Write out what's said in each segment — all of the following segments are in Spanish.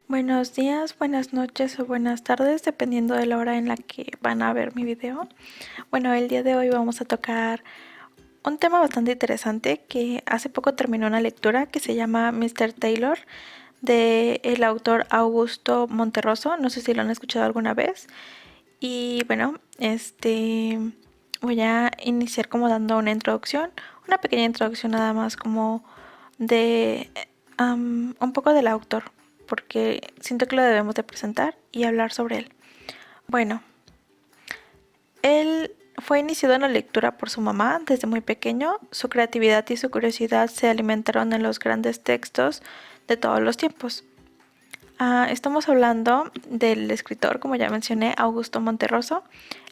Buenos días, buenas noches o buenas tardes, dependiendo de la hora en la que van a ver mi video. Bueno, el día de hoy vamos a tocar un tema bastante interesante que hace poco terminó una lectura que se llama Mr. Taylor de el autor Augusto Monterroso. No sé si lo han escuchado alguna vez. Y bueno, voy a iniciar como dando una pequeña introducción nada más como de un poco del autor, porque siento que lo debemos de presentar y hablar sobre él. Bueno, él fue iniciado en la lectura por su mamá desde muy pequeño. Su creatividad y su curiosidad se alimentaron en los grandes textos de todos los tiempos. Estamos hablando del escritor, como ya mencioné, Augusto Monterroso,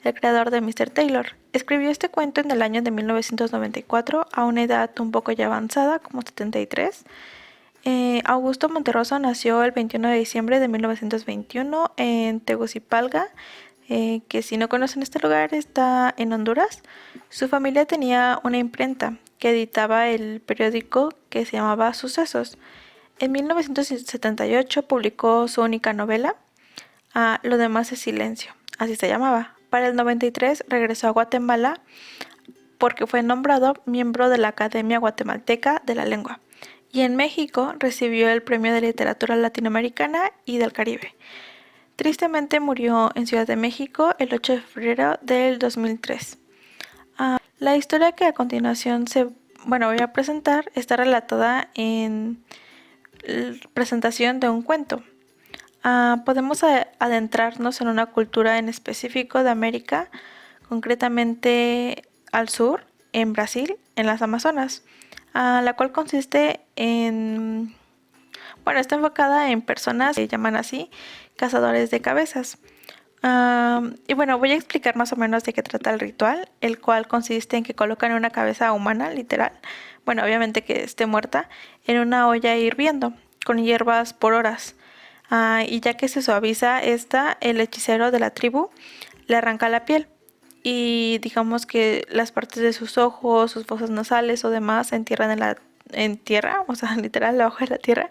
el creador de Mr. Taylor. Escribió este cuento en el año de 1994 a una edad un poco ya avanzada, como 73. Augusto Monterroso nació el 21 de diciembre de 1921 en Tegucigalpa, que si no conocen este lugar está en Honduras. Su familia tenía una imprenta que editaba el periódico que se llamaba Sucesos. En 1978 publicó su única novela, Lo demás es silencio, así se llamaba. Para el 93 regresó a Guatemala porque fue nombrado miembro de la Academia Guatemalteca de la Lengua. Y en México recibió el Premio de Literatura Latinoamericana y del Caribe. Tristemente murió en Ciudad de México el 8 de febrero del 2003. La historia que a continuación voy a presentar está relatada en presentación de un cuento. Podemos adentrarnos en una cultura en específico de América, concretamente al sur, en Brasil, en las Amazonas, la cual consiste en, está enfocada en personas que se llaman así, cazadores de cabezas. Y bueno, voy a explicar más o menos de qué trata el ritual, el cual consiste en que colocan una cabeza humana, literal, bueno, obviamente que esté muerta, en una olla hirviendo, con hierbas por horas. Y ya que se suaviza esta, el hechicero de la tribu le arranca la piel. Y digamos que las partes de sus ojos, sus fosas nasales o demás se entierran en tierra, o sea, literal, abajo de la tierra.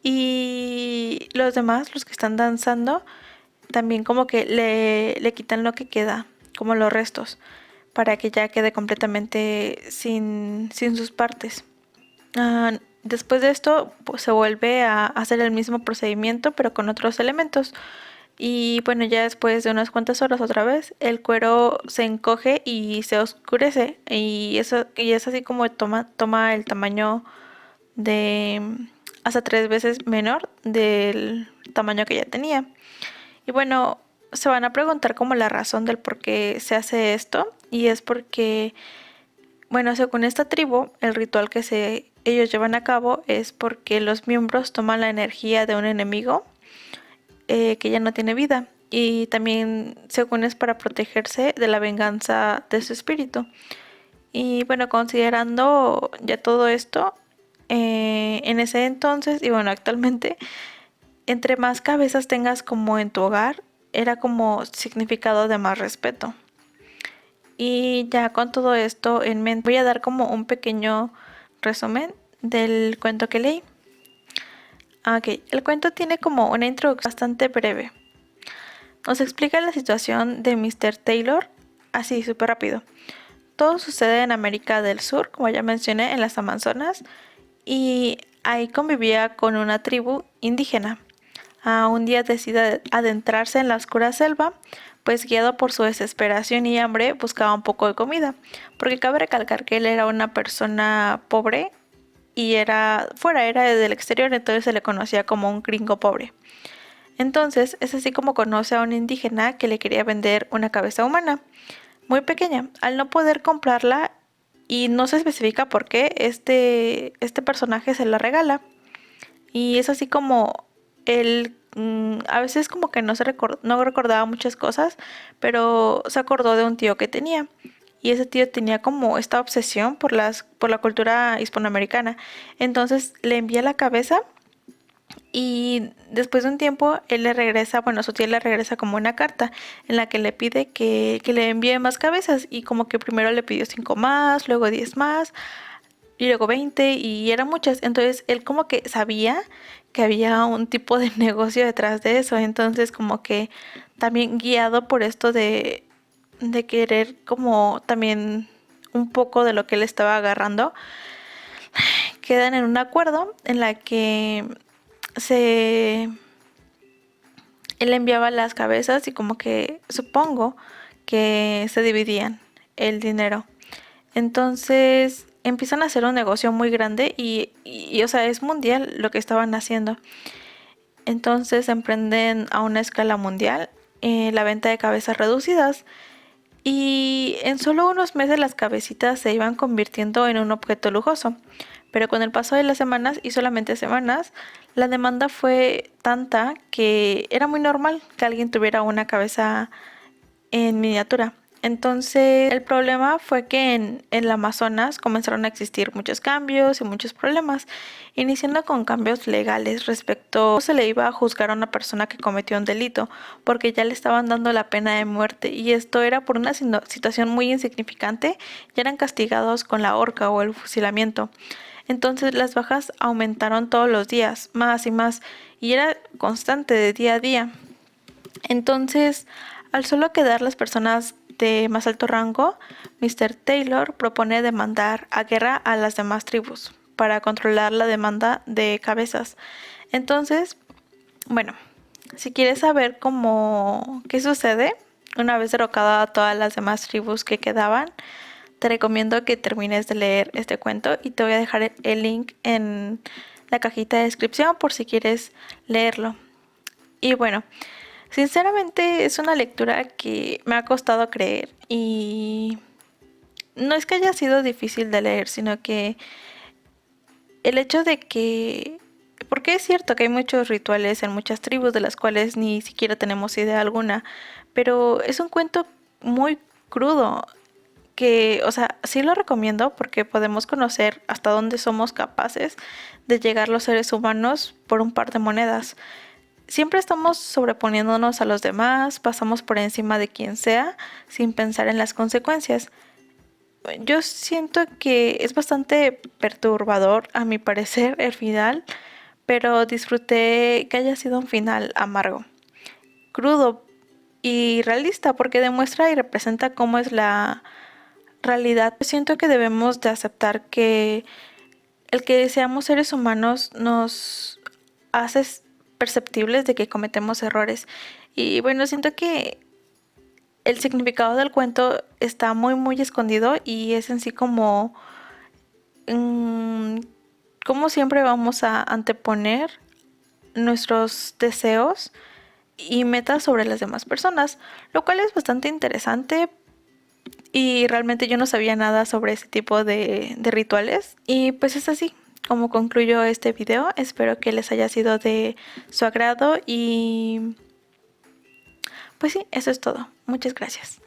Y los demás, los que están danzando, también como que le quitan lo que queda, como los restos, para que ya quede completamente sin sus partes. Después de esto, pues, se vuelve a hacer el mismo procedimiento, pero con otros elementos. Y bueno, ya después de unas cuantas horas otra vez, el cuero se encoge y se oscurece. Y es así como toma el tamaño de hasta 3 veces menor del tamaño que ya tenía. Y bueno, se van a preguntar como la razón del por qué se hace esto. Y es porque, bueno, según esta tribu, el ritual que ellos llevan a cabo es porque los miembros toman la energía de un enemigo que ya no tiene vida. Y también, según es para protegerse de la venganza de su espíritu. Y bueno, considerando ya todo esto, en ese entonces y bueno, actualmente, entre más cabezas tengas como en tu hogar, era como significado de más respeto. Y ya con todo esto en mente, voy a dar como un pequeño resumen del cuento que leí. Ok, el cuento tiene como una introducción bastante breve. Nos explica la situación de Mr. Taylor, así súper rápido. Todo sucede en América del Sur, como ya mencioné, en las Amazonas, y ahí convivía con una tribu indígena. Un día decide adentrarse en la oscura selva, pues guiado por su desesperación y hambre buscaba un poco de comida, porque cabe recalcar que él era una persona pobre y era del exterior, entonces se le conocía como un gringo pobre. Entonces es así como conoce a un indígena que le quería vender una cabeza humana, muy pequeña. Al no poder comprarla y no se especifica por qué, este personaje se la regala. Y es así como él a veces como que no recordaba muchas cosas, pero se acordó de un tío que tenía. Y ese tío tenía como esta obsesión por la cultura hispanoamericana. Entonces le envía la cabeza y después de un tiempo él le regresa, bueno, su tía le regresa como una carta en la que le pide que le envíe más cabezas. Y como que primero le pidió 5 más, luego 10 más, y luego 20 y eran muchas. Entonces él como que sabía que había un tipo de negocio detrás de eso. Entonces como que también guiado por esto de querer como también un poco de lo que él estaba agarrando, quedan en un acuerdo en la que se él enviaba las cabezas y como que supongo que se dividían el dinero. Entonces empiezan a hacer un negocio muy grande o sea, es mundial lo que estaban haciendo. Entonces emprenden a una escala mundial la venta de cabezas reducidas y en solo unos meses las cabecitas se iban convirtiendo en un objeto lujoso. Pero con el paso de las semanas, y solamente semanas, la demanda fue tanta que era muy normal que alguien tuviera una cabeza en miniatura. Entonces el problema fue que en el Amazonas comenzaron a existir muchos cambios y muchos problemas, iniciando con cambios legales respecto a se le iba a juzgar a una persona que cometió un delito, porque ya le estaban dando la pena de muerte y esto era por una situación muy insignificante, ya eran castigados con la horca o el fusilamiento. Entonces las bajas aumentaron todos los días, más y más, y era constante de día a día. Entonces, al solo quedar las personas de más alto rango, Mr. Taylor propone demandar a guerra a las demás tribus para controlar la demanda de cabezas. Entonces, bueno, si quieres saber qué sucede una vez derrocada a todas las demás tribus que quedaban, te recomiendo que termines de leer este cuento y te voy a dejar el link en la cajita de descripción por si quieres leerlo. Y bueno, sinceramente es una lectura que me ha costado creer y no es que haya sido difícil de leer, sino que el hecho de que, porque es cierto que hay muchos rituales en muchas tribus de las cuales ni siquiera tenemos idea alguna, pero es un cuento muy crudo que, o sea, sí lo recomiendo porque podemos conocer hasta dónde somos capaces de llegar los seres humanos por un par de monedas. Siempre estamos sobreponiéndonos a los demás, pasamos por encima de quien sea sin pensar en las consecuencias. Yo siento que es bastante perturbador, a mi parecer, el final, pero disfruté que haya sido un final amargo, crudo y realista porque demuestra y representa cómo es la realidad. Siento que debemos de aceptar que el que seamos seres humanos nos hace perceptibles de que cometemos errores. Y bueno, siento que el significado del cuento está muy escondido y es en sí mm, como siempre vamos a anteponer nuestros deseos y metas sobre las demás personas, lo cual es bastante interesante y realmente yo no sabía nada sobre ese tipo de rituales y pues es así como concluyo este video. Espero que les haya sido de su agrado y pues sí, eso es todo. Muchas gracias.